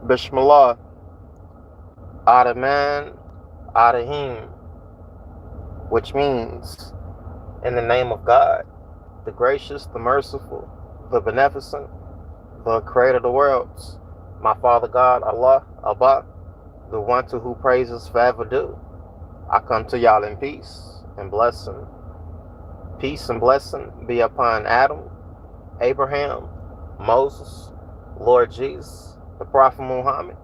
Bismillah, Adaman, Adahim, which means in the name of God, the gracious, the merciful, the beneficent, the creator of the worlds, my Father God, Allah, Abba, the one to who praises forever due. I come to y'all in peace and blessing. Peace and blessing be upon Adam, Abraham, Moses, Lord Jesus, the Prophet Muhammad,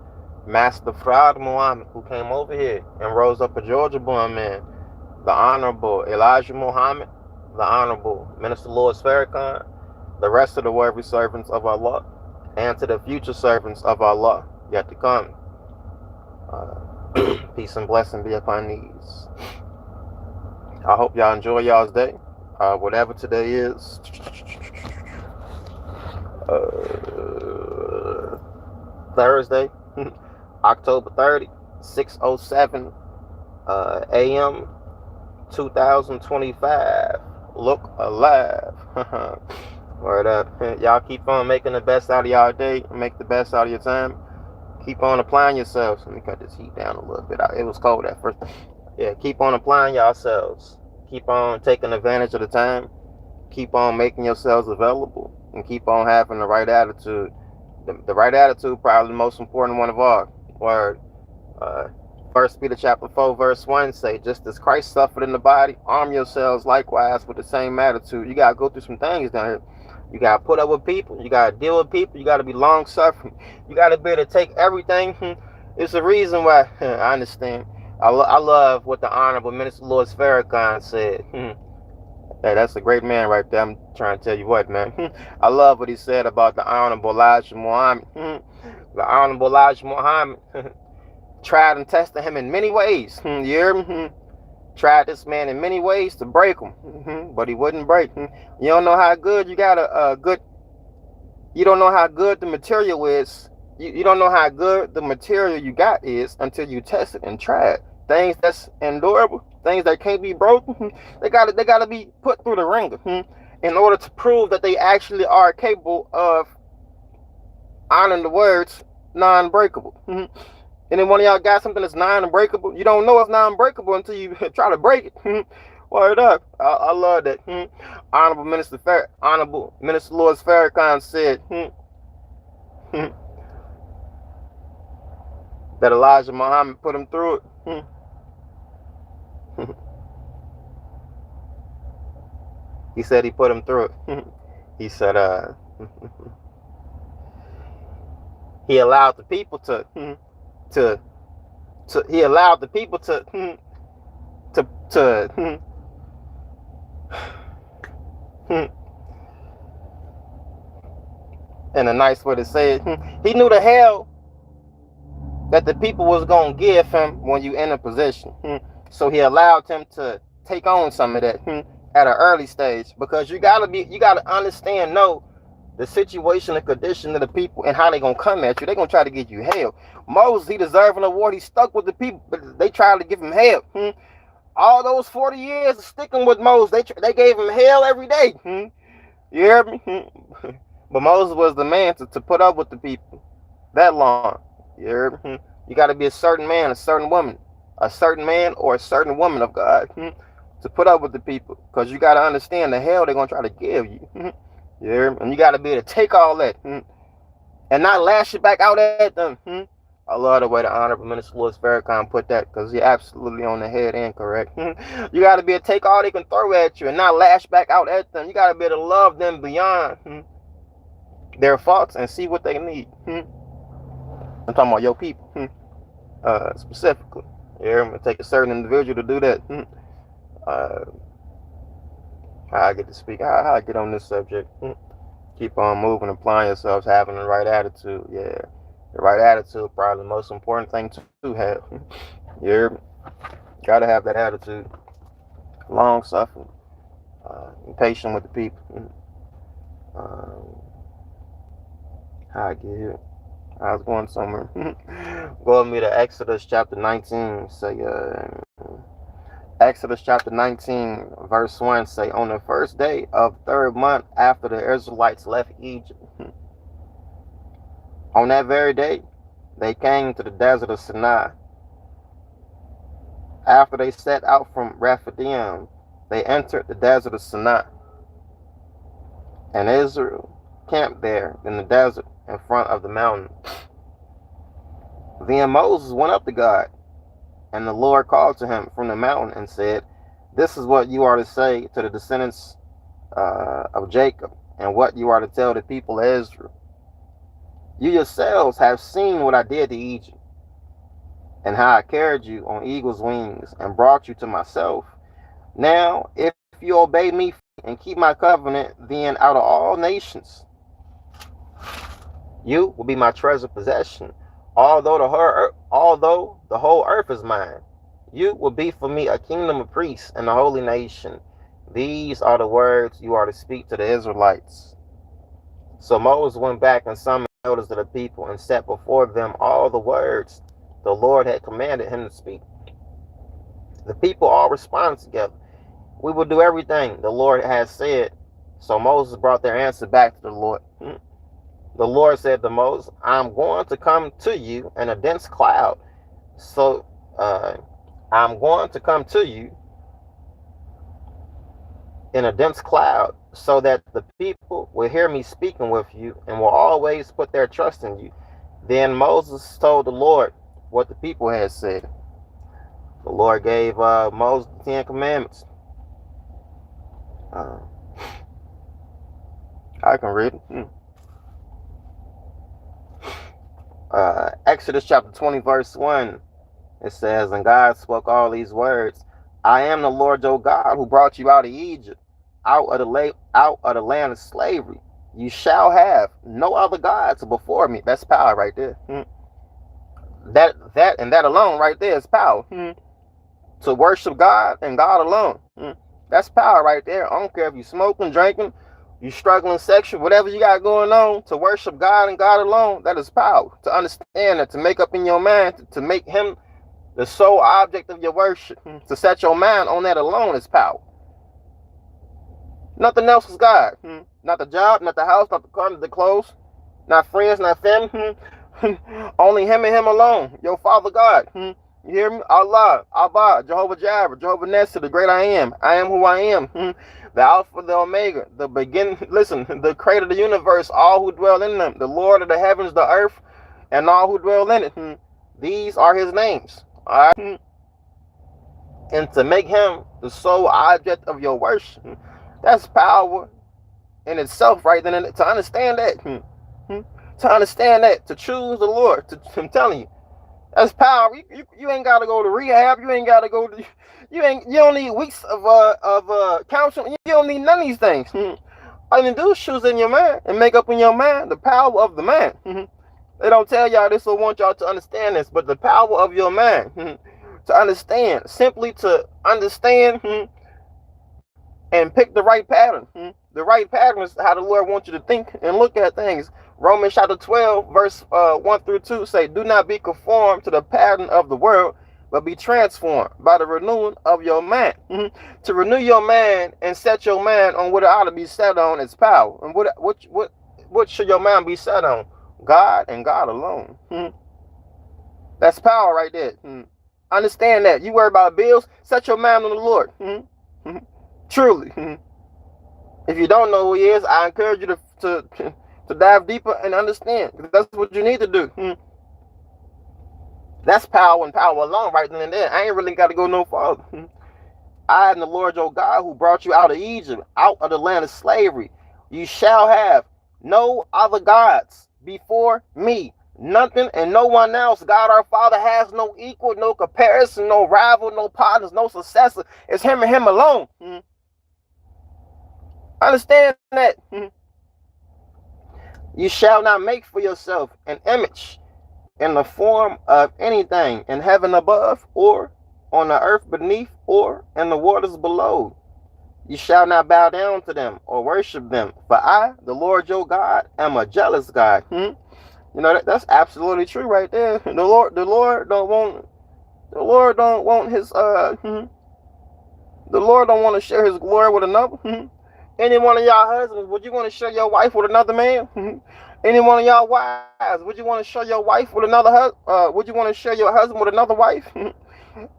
Master Fraud Muhammad, who came over here and rose up a Georgia born man, the Honorable Elijah Muhammad, the Honorable Minister Louis Farrakhan, the rest of the worthy servants of Allah, and to the future servants of Allah yet to come. Peace and blessing be upon these. I hope y'all enjoy y'all's day. Whatever today is. Thursday, October 30, 6:07 a.m. 2025. Look alive. Word up. Y'all keep on making the best out of y'all day. Make the best out of your time. Keep on applying yourselves. Let me cut this heat down a little bit. It was cold at first. Yeah, keep on applying yourselves. Keep on taking advantage of the time. Keep on making yourselves available. And keep on having the right attitude. The right attitude, probably the most important one of all. Word. 1 Peter chapter 4, verse 1 say, just as Christ suffered in the body, arm yourselves likewise with the same attitude. You got to go through some things down here. You got to put up with people. You got to deal with people. You got to be long-suffering. You got to be able to take everything. It's a reason why, I understand. I love what the Honorable Minister Louis Farrakhan said. Hey, that's a great man right there. I'm trying to tell you what, man. I love what he said about the Honorable Elijah Muhammad. The Honorable Elijah Muhammad tried and tested him in many ways. You hear me? Tried this man in many ways to break him, but he wouldn't break. You don't know how good you got a good. You don't know how good the material is. You don't know how good the material you got is until you test it and try it. Things that's endurable, things that can't be broken, they gotta be put through the ringer in order to prove that they actually are capable of honoring the words non-breakable. And then one of y'all got something that's non-breakable. You don't know it's non-breakable until you try to break it. Word up. I love that. Honorable Minister Louis Farrakhan said that Elijah Muhammad put him through it. He said he put him through it. He said he allowed the people to he allowed the people to in a nice way to say it, he knew the hell that the people was gonna give him when you in a position. So he allowed him to take on some of that at an early stage, because you gotta understand, know the situation and condition of the people and how they gonna come at you. They gonna try to get you hell. Moses, he deserved an award. He stuck with the people, but they tried to give him hell. All those 40 years of sticking with Moses, they gave him hell every day. You hear me? But Moses was the man to put up with the people that long. You hear me? You got to be a certain man, a certain woman, a certain man or a certain woman of God to put up with the people, because you got to understand the hell they're gonna try to give you. You hear me? And you got to be able to take all that and not lash it back out at them. I love the way the Honorable Minister Louis Farrakhan put that, because you're absolutely on the head and correct. You got to be able to take all they can throw at you and not lash back out at them. You got to be able to love them beyond their faults and see what they need. I'm talking about your people, specifically. You hear me? It take a certain individual to do that. How I get to speak, how I get on this subject. Keep on moving, applying yourselves, having the right attitude. Yeah, the right attitude, probably the most important thing to have. You gotta have that attitude. Long suffering, patient with the people. How I get here? I was going somewhere. Go with me to Exodus chapter 19. Say, Exodus chapter 19, verse 1 say, on the first day of the third month after the Israelites left Egypt, on that very day, they came to the desert of Sinai. After they set out from Rephidim, they entered the desert of Sinai. And Israel camped there in the desert in front of the mountain. Then Moses went up to God, and the Lord called to him from the mountain and said, this is what you are to say to the descendants of Jacob, and what you are to tell the people of Israel. You yourselves have seen what I did to Egypt, and how I carried you on eagle's wings and brought you to myself. Now, if you obey me and keep my covenant, then out of all nations, you will be my treasured possession. Although the whole earth is mine, you will be for me a kingdom of priests and a holy nation. These are the words you are to speak to the Israelites. So Moses went back and summoned the elders of the people and set before them all the words the Lord had commanded him to speak. The people all responded together, we will do everything the Lord has said. So Moses brought their answer back to the Lord. The Lord said to Moses, I'm going to come to you in a dense cloud. So I'm going to come to you in a dense cloud so that the people will hear me speaking with you and will always put their trust in you. Then Moses told the Lord what the people had said. The Lord gave Moses the 10 Commandments. I can read it. Exodus chapter 20, verse 1. It says, and God spoke all these words. I am the Lord your God who brought you out of Egypt, out of the land of slavery. You shall have no other gods before me. That's power right there. That alone right there is power. To worship God and God alone. That's power right there. I don't care if you smoking, drinking, you struggling sexual, whatever you got going on, to worship God and God alone, that is power. To understand that, to make up in your mind, to make him the sole object of your worship, to set your mind on that alone is power. Nothing else is God. Not the job, not the house, not the car, not the clothes, not friends, not family. Only him and him alone. Your Father God. You hear me? Allah, Abba, Jehovah Jireh, Jehovah Nestor, the great I am who I am. The Alpha, the Omega, the beginning, listen, the creator of the universe, all who dwell in them, the Lord of the heavens, the earth, and all who dwell in it. These are his names. All right? And to make him the sole object of your worship, that's power in itself, right? Then to understand that, to choose the Lord, I'm telling you, that's power. You ain't got to go to rehab. You ain't got to go to. You don't need weeks of counseling. You don't need none of these things. All you do is choose in your mind and make up in your mind the power of the mind. They don't tell y'all this or want y'all to understand this, but the power of your mind to understand, simply to understand and pick the right pattern. The right pattern is how the Lord wants you to think and look at things. Romans chapter 12, verse 1 through 2 say, do not be conformed to the pattern of the world, but be transformed by the renewing of your mind. To renew your mind and set your mind on what it ought to be set on is power. And what should your mind be set on? God and God alone. That's power right there. Understand that. You worry about bills, set your mind on the Lord. Truly. If you don't know who he is, I encourage you to dive deeper and understand. That's what you need to do. That's power and power alone right then and there. I ain't really got to go no farther. I am the Lord your God who brought you out of Egypt, out of the land of slavery. You shall have no other gods before me. Nothing and no one else. God our Father has no equal, no comparison, no rival, no partners, no successor. It's him and him alone. Understand that. You shall not make for yourself an image in the form of anything in heaven above, or on the earth beneath, or in the waters below. You shall not bow down to them or worship them. For I, the Lord your God, am a jealous God. You know, that's absolutely true right there. The Lord don't want his The Lord don't want to share his glory with another. Any one of y'all husbands, would you want to share your wife with another man? Any one of y'all wives, would you want to share your wife with another would you want to share your husband with another wife?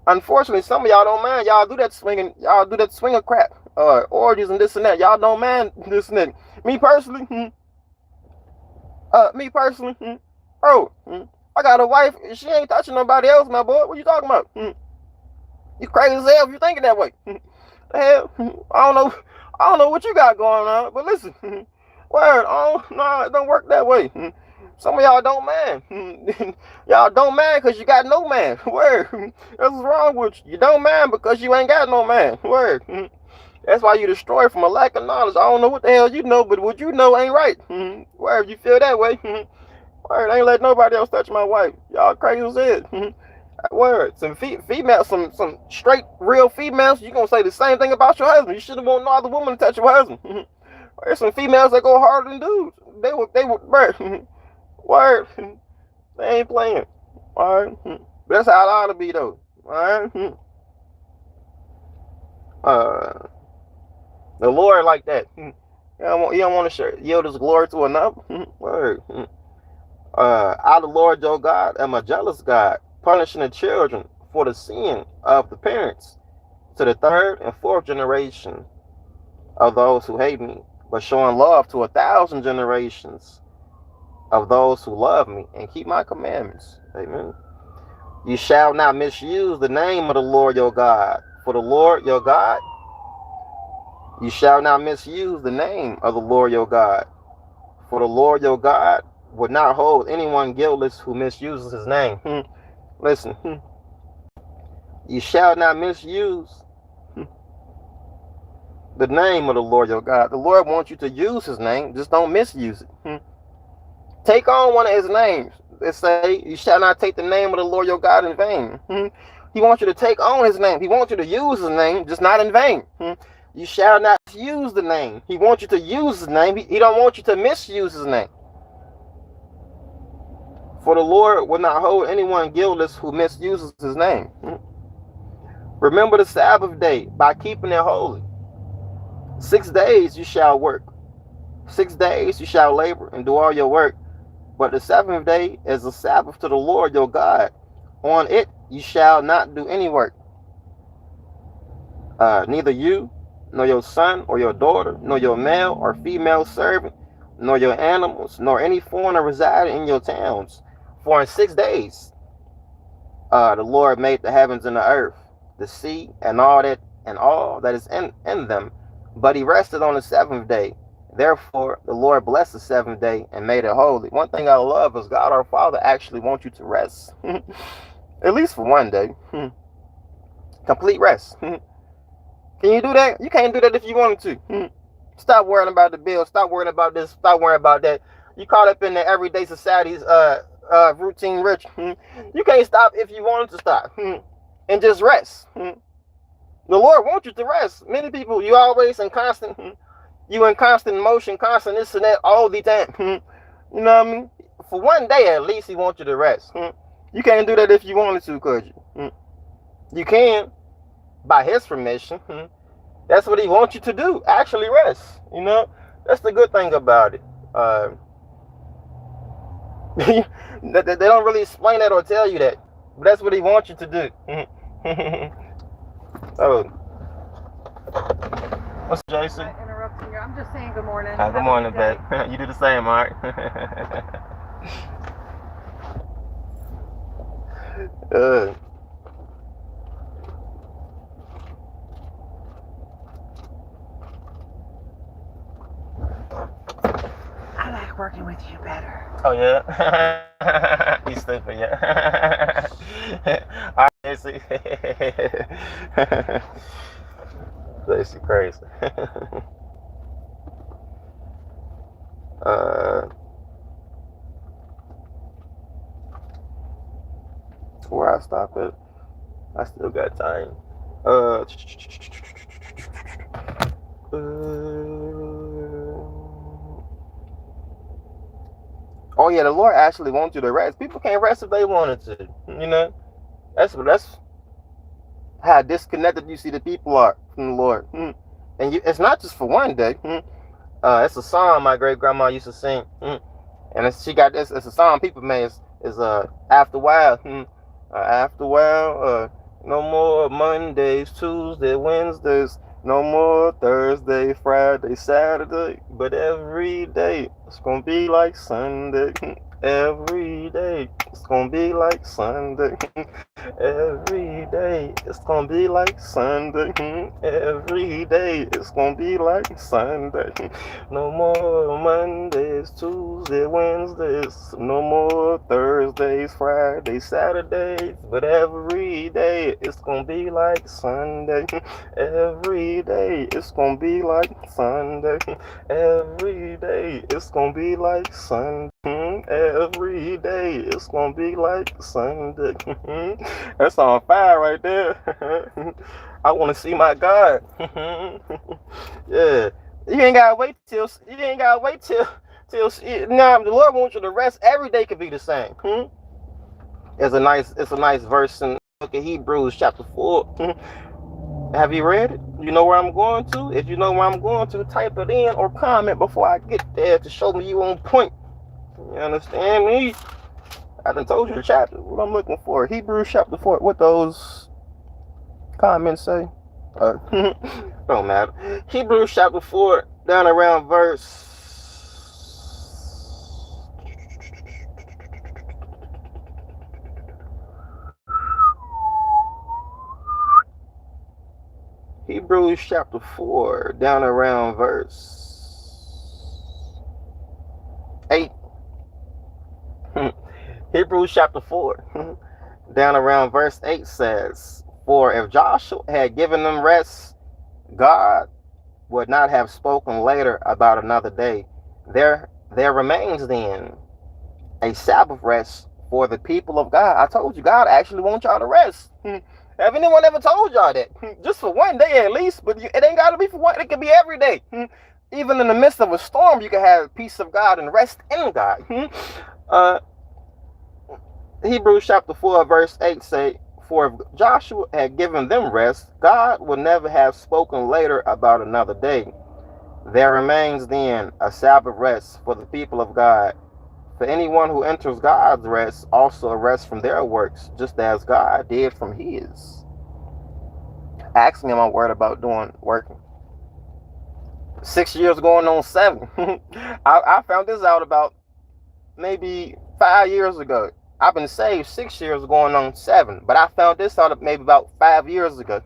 Unfortunately, some of y'all don't mind. Y'all do that swinging crap, orgies and this and that. Y'all don't mind this and that. Me personally, bro, I got a wife. She ain't touching nobody else, my boy. What you talking about? You crazy as hell if you thinking that way. The hell, I don't know what you got going on, but listen, word, no, it don't work that way. Some of y'all don't man. Y'all don't man because you got no man. Word. That's what's wrong with you. You don't man because you ain't got no man. Word. That's why you destroy from a lack of knowledge. I don't know what the hell you know, but what you know ain't right. Word, you feel that way. Word, I ain't let nobody else touch my wife. Y'all crazy as hell. Word, some females, some straight real females, you gonna say the same thing about your husband. You shouldn't want no other woman to touch your husband. There's some females that go harder than dudes. They would, word, they ain't playing. Alright, that's how it ought to be though. Alright, the Lord like that. You don't want to yield his glory to another. Word. I, the Lord your God, am a jealous God, punishing the children for the sin of the parents to the third and fourth generation of those who hate me, but showing love to 1,000 generations of those who love me and keep my commandments. Amen. You shall not misuse the name of the Lord your God. For the Lord your God, you shall not misuse the name of the Lord your God. For the Lord your God would not hold anyone guiltless who misuses his name. Listen, you shall not misuse the name of the Lord your God. The Lord wants you to use his name, just don't misuse it. Take on one of his names. Let's say, you shall not take the name of the Lord your God in vain. He wants you to take on his name. He wants you to use his name, just not in vain. You shall not use the name. He wants you to use his name. He don't want you to misuse his name. For the Lord will not hold anyone guiltless who misuses his name. Remember the Sabbath day by keeping it holy. 6 days you shall work. 6 days you shall labor and do all your work. But the seventh day is a Sabbath to the Lord your God. On it you shall not do any work. Neither you, nor your son or your daughter, nor your male or female servant, nor your animals, nor any foreigner residing in your towns. For in 6 days the Lord made the heavens and the earth, the sea, and all that is in them. But he rested on the seventh day. Therefore, the Lord blessed the seventh day and made it holy. One thing I love is God our Father actually wants you to rest. At least for one day. Complete rest. Can you do that? You can't do that if you wanted to. Stop worrying about the bill. Stop worrying about this. Stop worrying about that. You caught up in the everyday society's routine rich. You can't stop if you wanted to stop. And just rest. The Lord wants you to rest. Many people, you always in constant motion, constant this and that all the time. You know what I mean? For one day at least, he wants you to rest. You can't do that if you wanted to, could you? You can, by his permission. That's what he wants you to do. Actually rest. You know? That's the good thing about it. They don't really explain that or tell you that. But that's what he wants you to do. Oh. What's up, Jason? Interrupting you. I'm just saying good morning. Good morning, babe. You do the same, all right? I like working with you better. Oh, yeah? You stupid, yeah. All right, Jason. Jason crazy. Where I stop at? I still got time. Oh yeah, the Lord actually wants you to rest. People can't rest if they wanted to. You know, that's how disconnected you see the people are from the Lord. And it's not just for one day. It's a song my great grandma used to sing. And she got this. It's a song people made. Is after a while. After a while. No more Mondays, Tuesdays, Wednesdays. No more Thursday, Friday, Saturday. But every day it's gonna be like Sunday. Every day it's gonna be like Sunday. Every day it's gonna be like Sunday. Every day it's gonna be like Sunday. No more Mondays, Tuesdays, Wednesdays. No more Thursdays, Fridays, Saturdays. But every day it's gonna be like Sunday. Every day it's gonna be like Sunday. Every day it's gonna be like Sunday. Every day it's gonna be like Sunday. That's on fire right there. I want to see my God. Yeah, you ain't gotta wait till now. The Lord wants you to rest. Every day could be the same. It's a nice verse in the book of Hebrews chapter 4. Have you read it? You know where I'm going to? If you know where I'm going to, type it in or comment before I get there to show me you on point. You understand me? I done told you the chapter, what I'm looking for. Hebrews chapter 4. What those comments say? Don't matter. Hebrews chapter 4, down around verse... Hebrews chapter 4, down around verse 8. Hebrews chapter 4, down around verse 8 says, for if Joshua had given them rest, God would not have spoken later about another day. There remains then a Sabbath rest for the people of God. I told you, God actually wants y'all to rest. Have anyone ever told y'all that? Just for one day at least, but it ain't got to be for one. It can be every day. Even in the midst of a storm, you can have peace of God and rest in God. Hebrews chapter 4, verse 8 say, for if Joshua had given them rest, God would never have spoken later about another day. There remains then a Sabbath rest for the people of God. For anyone who enters God's rest also rests from their works, just as God did from his. Ask me am I worried about working. 6 years going on 7. I found this out about maybe 5 years ago. I've been saved 6 years going on 7, but I found this out maybe about 5 years ago.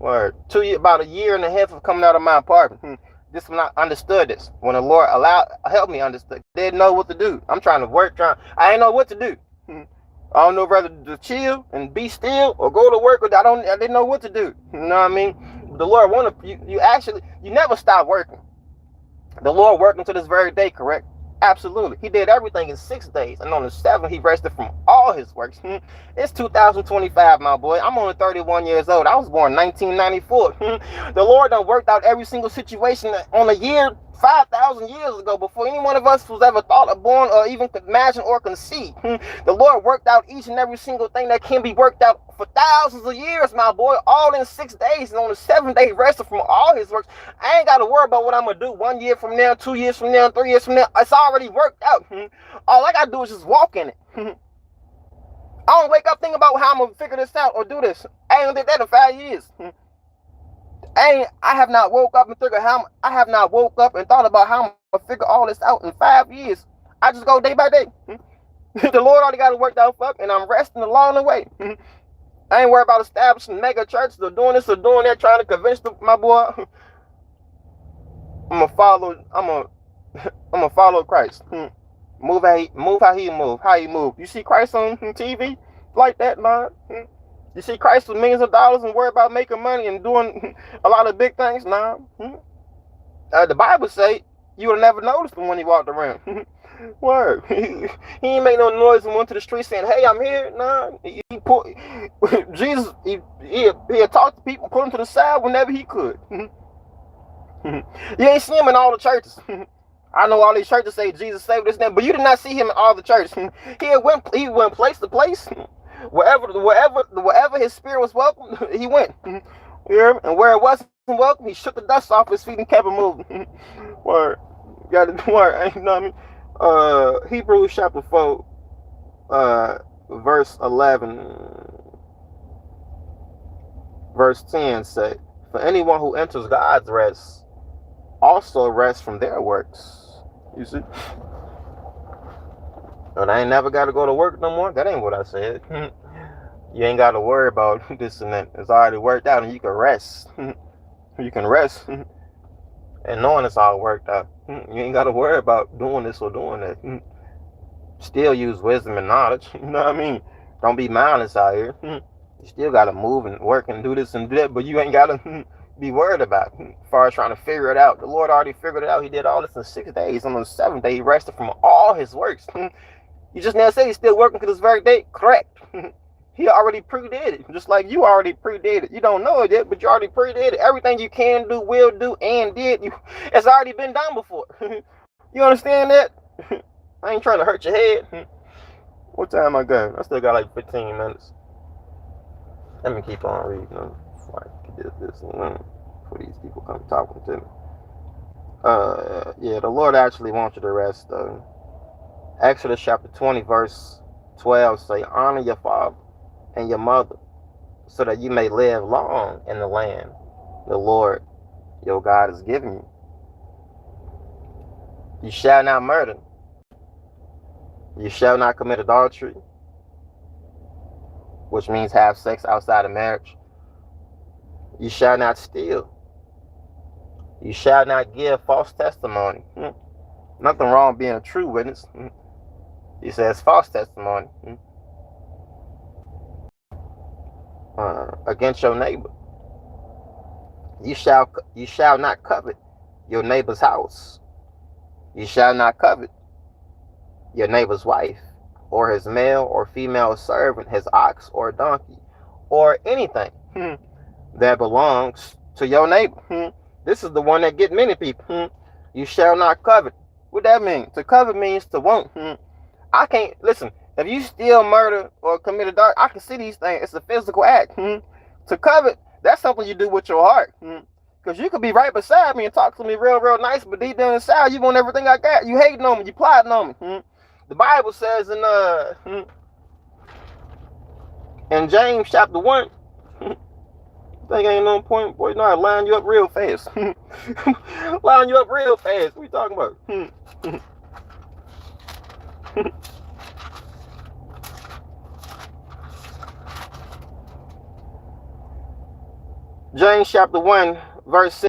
Or about a year and a half of coming out of my apartment. This when I understood this. When the Lord helped me understand. Didn't know what to do. I'm trying to work. I ain't know what to do. I don't know whether to chill and be still or go to work. I didn't know what to do. You know what I mean? The Lord wanted you never stop working. The Lord working to this very day, correct? Absolutely. He did everything in 6 days. And on the 7th, he rested from all his works. It's 2025, my boy. I'm only 31 years old. I was born in 1994. The Lord done worked out every single situation on a year 5,000 years ago before any one of us was ever thought of, born, or even could imagine or conceive. The Lord worked out each and every single thing that can be worked out for thousands of years, my boy, all in 6 days. And on the 7th day, he rested from all his works. I ain't got to worry about what I'm going to do 1 year from now, 2 years from now, 3 years from now. It's already worked out. All I got to do is just walk in it. I don't wake up thinking about how I'm going to figure this out or do this. I ain't did that in 5 years. I have not woke up and thought about how I'm gonna figure all this out in 5 years. I just go day by day. The Lord already got it worked out for me, and I'm resting along the way. I ain't worried about establishing mega churches or doing this or doing that, trying to convince my boy. I'm gonna follow Christ. Move how he move. How he move. You see Christ on TV like that, man? You see Christ with millions of dollars and worry about making money and doing a lot of big things? Nah. The Bible say you would have never noticed him when he walked around. Word. He ain't make no noise and went to the street saying, hey, I'm here. Nah. Jesus, he'll talk to people, put them to the side whenever he could. You ain't see him in all the churches. I know all these churches say Jesus saved this and that, but you did not see him in all the churches. He went place to place. Wherever his spirit was welcome, he went. You hear me? And where it wasn't welcome, he shook the dust off his feet and kept it moving. Word. Got to word. You know what I mean? Hebrews chapter 4, verse 11, verse 10 say, for anyone who enters God's rest also rests from their works. You see? And I ain't never got to go to work no more. That ain't what I said. You ain't got to worry about this and that. It's already worked out and you can rest. You can rest. And knowing it's all worked out. You ain't got to worry about doing this or doing that. Still use wisdom and knowledge. You know what I mean? Don't be mindless out here. You still got to move and work and do this and do that, but you ain't got to be worried about it. As far as trying to figure it out. The Lord already figured it out. He did all this in 6 days. On the 7th day, he rested from all his works. You just now say he's still working to this very day? Correct. He already predid it, just like you already predid it. You don't know it yet, but you already predid it. Everything you can do, will do, and did, it's already been done before. You understand that? I ain't trying to hurt your head. What time I got? I still got like 15 minutes. Let me keep on reading them before I get this and before these people come talking to me. Yeah, the Lord actually wants you to rest, though. Exodus chapter 20, verse 12 say, honor your father and your mother, so that you may live long in the land the Lord your God is giving you. You shall not murder. You shall not commit adultery, which means have sex outside of marriage. You shall not steal. You shall not give false testimony. Nothing wrong being a true witness. He says false testimony against your neighbor. You shall not covet your neighbor's house. You shall not covet your neighbor's wife, or his male or female servant, his ox or donkey, or anything that belongs to your neighbor. This is the one that get many people. You shall not covet. What that mean? To covet means to want. I can't listen. If you steal, murder, or commit adultery, I can see these things. It's a physical act. To covet, that's something you do with your heart. Because you could be right beside me and talk to me real, real nice, but deep down inside, you want everything I got. You hating on me. You plotting on me. The Bible says in James chapter 1, think ain't no point, boy. You know I line you up real fast. Line you up real fast. What you talking about? James chapter 1, verse 6.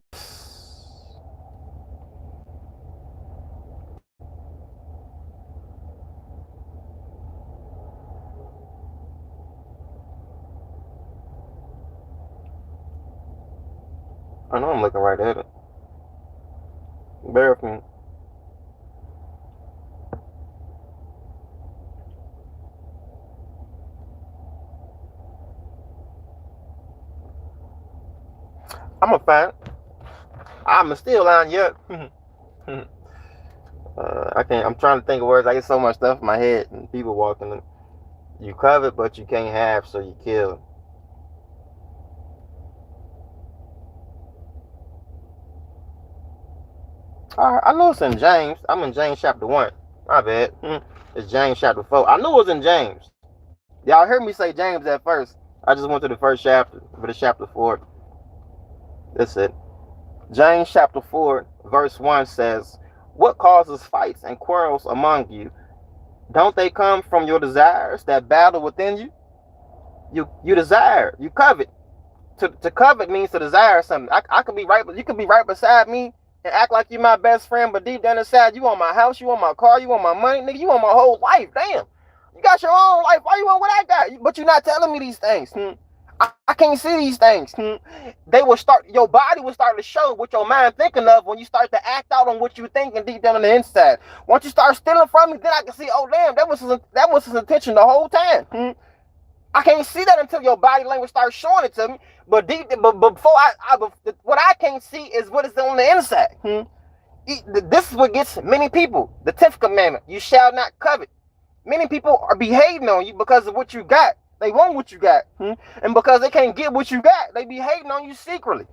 I know I'm looking right at it. Bear with me. I'm a fan. I'm still line you up. I can't. I'm trying to think of words. I get so much stuff in my head, and people walking. You covet, but you can't have, so you kill. I know it's in James. I'm in James chapter 1. My bad. It's James chapter 4. I knew it was in James. Y'all heard me say James at first. I just went to the first chapter, but it's chapter 4. That's it. James chapter 4, verse 1 says, what causes fights and quarrels among you? Don't they come from your desires that battle within you? You desire, you covet. To covet means to desire something. I could be right, but you could be right beside me and act like you're my best friend, but deep down inside, you want my house, you want my car, you want my money, nigga, you want my whole life. Damn. You got your own life. Why you want what I got? But you're not telling me these things. I can't see these things. They will start, your body will start to show what your mind thinking of when you start to act out on what you thinking deep down on the inside. Once you start stealing from me, then I can see, oh damn, that was his intention the whole time. I can't see that until your body language starts showing it to me. But before what I can't see is what is on the inside. This is what gets many people. The 10th commandment: you shall not covet. Many people are behaving on you because of what you got. They want what you got. And because they can't get what you got, they be hating on you secretly.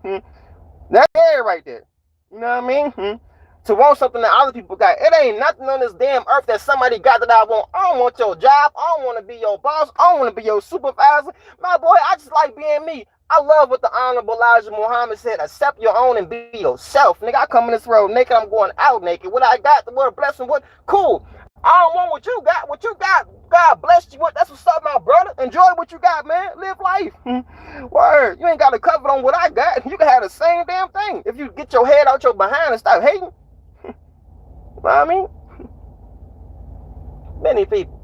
That's there right there. You know what I mean? To want something that other people got. It ain't nothing on this damn earth that somebody got that I want. I don't want your job. I don't want to be your boss. I don't want to be your supervisor. My boy, I just like being me. I love what the Honorable Elijah Muhammad said. Accept your own and be yourself. Nigga, I come in this world naked. I'm going out naked. What I got, the word blessing, what? Cool. I don't want what you got. What you got, God bless you. That's what's up, my brother. Enjoy what you got, man. Live life. Word. You ain't got to cover on what I got. You can have the same damn thing. If you get your head out your behind and stop hating. You know what I mean? Many people.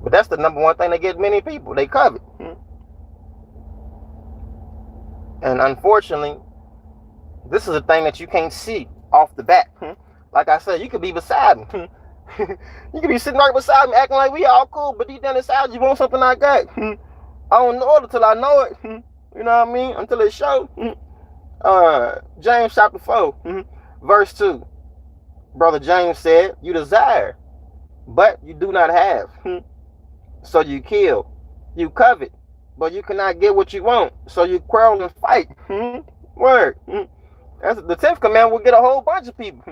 But that's the number one thing that gets many people. They covet. And unfortunately, this is a thing that you can't see off the bat. Like I said, you could be beside me. You could be sitting right beside me acting like we all cool, but deep down inside you want something I got. I don't know it until I know it. You know what I mean? Until it shows. James chapter 4, verse 2. Brother James said, you desire, but you do not have. So you kill. You covet, but you cannot get what you want. So you quarrel and fight. Word. That's the 10th commandment will get a whole bunch of people.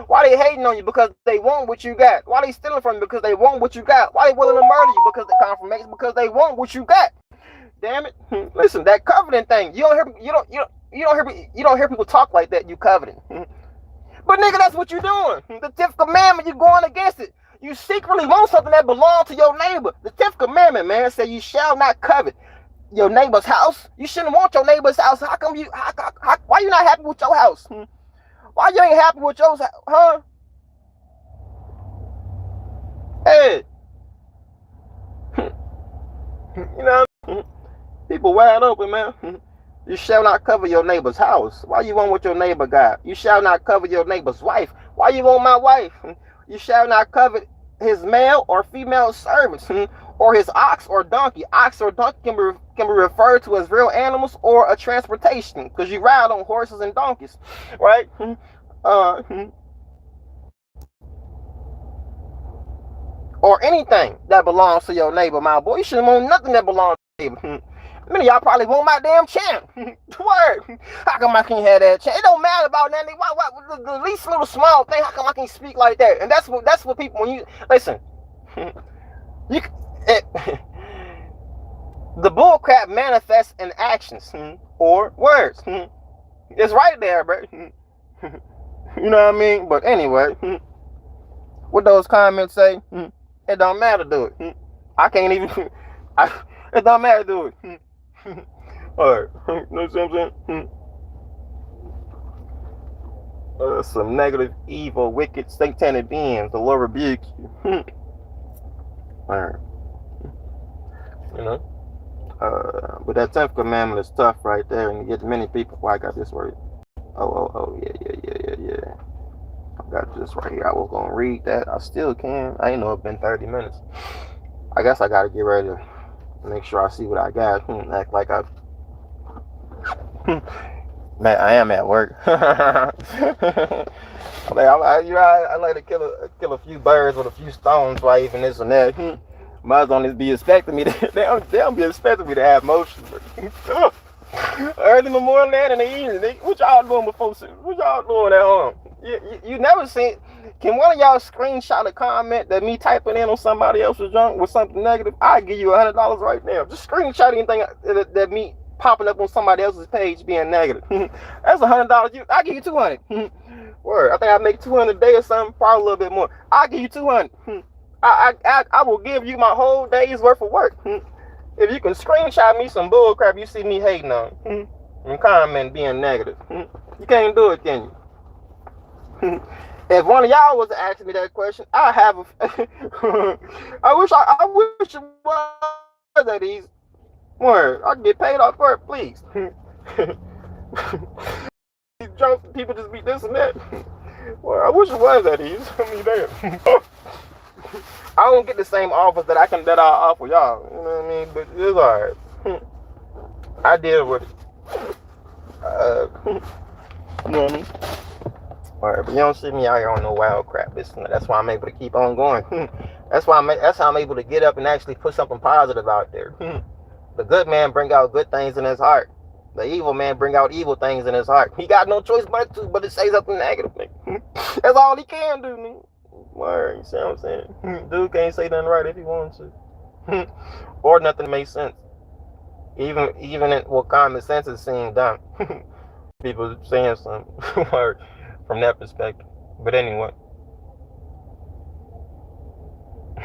Why they hating on you? Because they want what you got. Why they stealing from you? Because they want what you got. Why they willing to murder you? Because they confirmation. Because they want what you got. Damn it. Listen, that coveting thing. You don't hear people talk like that. You coveting. But nigga, that's what you doing. The 10th commandment, you going against it. You secretly want something that belongs to your neighbor. The 10th commandment, man, says you shall not covet your neighbor's house. You shouldn't want your neighbor's house. How come you? Why you not happy with your house? Why you ain't happy with yours? Huh? Hey, you know, people wide open, man. You shall not cover your neighbor's house. Why you want what your neighbor got? You shall not cover your neighbor's wife. Why you want my wife? You shall not covet his male or female servants, or his ox or donkey. Ox or donkey can be referred to as real animals or a transportation, because you ride on horses and donkeys, right? Or anything that belongs to your neighbor, my boy. You shouldn't want nothing that belongs to your neighbor. Many of y'all probably want my damn champ. Word. How come I can't have that champ? It don't matter about nothing. Why the least little small thing, how come I can't speak like that? And that's what people, when you listen, the bullcrap manifests in actions or words. It's right there, bro. You know what I mean? But anyway, what those comments say, it don't matter, do it. I can't even, it don't matter, do it. Alright, you know what I'm saying? Some negative, evil, wicked, satanic beings, the Lord rebuke you. Alright. You know? But that 10th commandment is tough right there, and you get many people. Why I got this word? Yeah. I got this right here. I was gonna read that. I still can. I ain't know it's been 30 minutes. I guess I gotta get ready to make sure I see what I got. Act like I man, I am at work. I like to kill a few birds with a few stones, right? Even this and that. Might as well be expecting me to. They don't be expecting me to have motion. Early in the morning and in the evening. What y'all doing before? What y'all doing at home? You never seen. Can one of y'all screenshot a comment that me typing in on somebody else's junk with something negative? I'll give you $100 right now. Just screenshot anything that me popping up on somebody else's page being negative. That's $100. I'll give you 200. Word. I think I make 200 a day or something, probably a little bit more. I'll give you 200. I will give you my whole day's worth of work. If you can screenshot me some bull crap you see me hating on and comment being negative. You can't do it, can you? If one of y'all was to ask me that question, I have I wish it was at these. Word, I can get paid off for it, please. These drunk people just be this and that. Well, I wish it was at these. I mean, damn. I don't get the same offers that I offer y'all. You know what I mean? But it's alright. I deal with it. You know what I mean? But you don't see me out here on no wild crap. That's why I'm able to keep on going. That's how I'm able to get up and actually put something positive out there. The good man bring out good things in his heart. The evil man bring out evil things in his heart. He got no choice but to say something negative. That's all he can do, man. Word, you see what I'm saying? Dude can't say nothing right if he wants to. Or nothing makes sense. Even what common sense is seeing done. People saying something from that perspective. But anyway.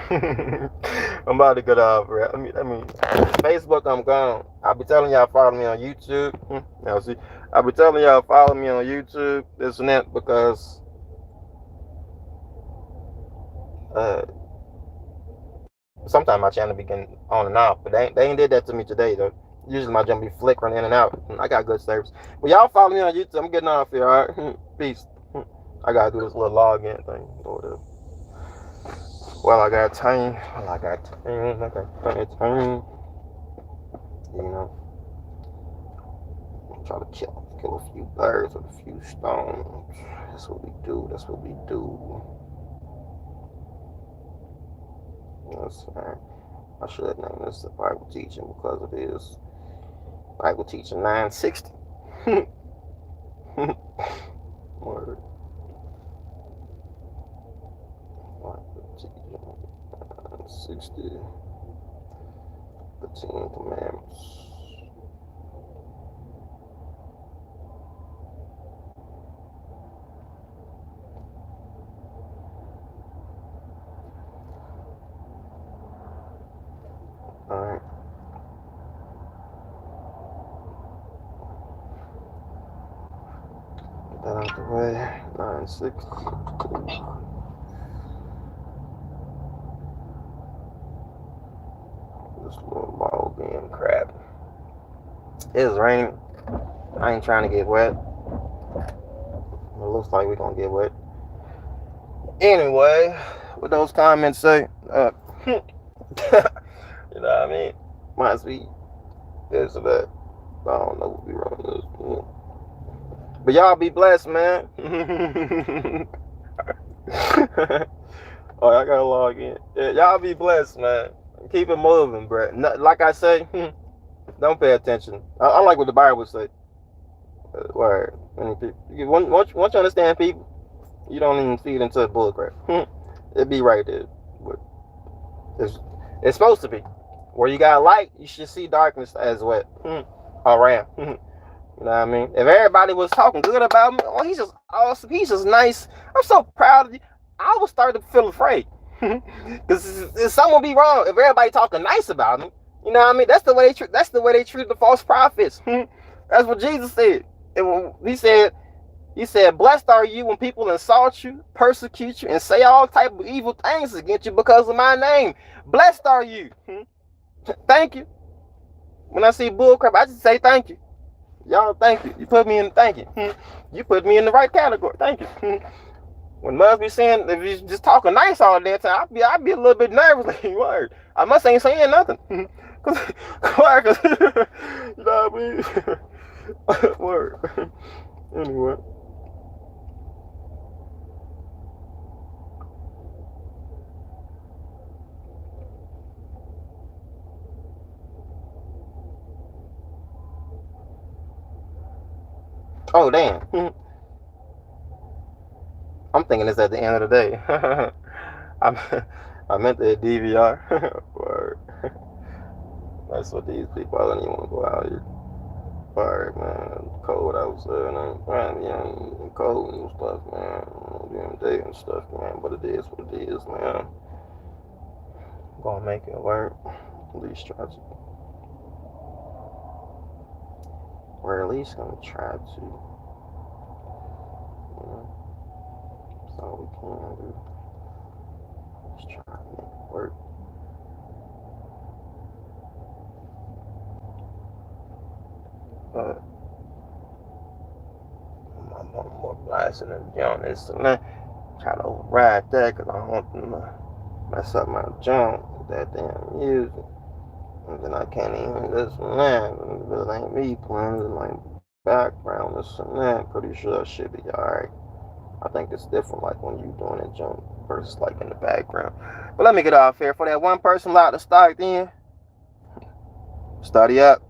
I'm about to get off, right? I mean, Facebook, I'm gone. I'll be telling y'all follow me on YouTube. Now see, I'll be telling y'all follow me on YouTube, this and that, because sometimes my channel be getting on and off, but they ain't did that to me today though. Usually my channel be flickering in and out. I got good service. But y'all follow me on YouTube. I'm getting off here, all right? Peace. I gotta do this little login thing or whatever. Well, I got time. You know, try to kill a few birds with a few stones. That's what we do. Yes, man. I should name this the Bible teaching because it is Bible teaching 960. Word. Bible teaching 960. The 10 Commandments. Alright. Get that out the way. 960. This little ball being crap. It's raining. I ain't trying to get wet. It looks like we're gonna get wet. Anyway, what those comments say? You know what I mean? Might be this or that. I don't know what we wrong with this. But y'all be blessed, man. Oh, I gotta log in. Yeah, y'all be blessed, man. Keep it moving, bro. Like I say, don't pay attention. I like what the Bible say. Word. Once you understand people, you don't even feed into the bullcrap. It be right there. But it's supposed to be. Where you got light, you should see darkness as well. Around. You know what I mean? If everybody was talking good about me, oh, he's just awesome. He's just nice. I'm so proud of you. I would start to feel afraid. Because if someone be wrong, if everybody talking nice about me, you know what I mean? That's the way they treat the false prophets. That's what Jesus said. And he said, blessed are you when people insult you, persecute you, and say all type of evil things against you because of my name. Blessed are you. Thank you. When I see bullcrap, I just say thank you. Y'all, thank you. You put me in, thank you. You put me in the right category. Thank you. When must be saying, if you just talking nice all that time, I'd be a little bit nervous. Like, word, I must ain't saying nothing. Cause, you know what I mean? Word. Anyway. Oh, damn. I'm thinking it's at the end of the day. I meant the DVR. Word. That's what these people, I don't even want to go out here. Alright, man. Cold outside. Man, cold and stuff, man. Damn day and stuff, man. But it is what it is, man. I'm gonna make it work. At least try to. Or at least gonna try to. You know. That's all we can do. Just try to make it work. But I'm more blasting and doing this and that. Try to override that because I don't want them to mess up my junk with that damn music. And then I can't even this and that. It ain't me playing, it's like background, this and that. Pretty sure it should be alright. I think it's different, like when you doing a jump versus like in the background. But let me get off here. For that one person allowed to start then, study up.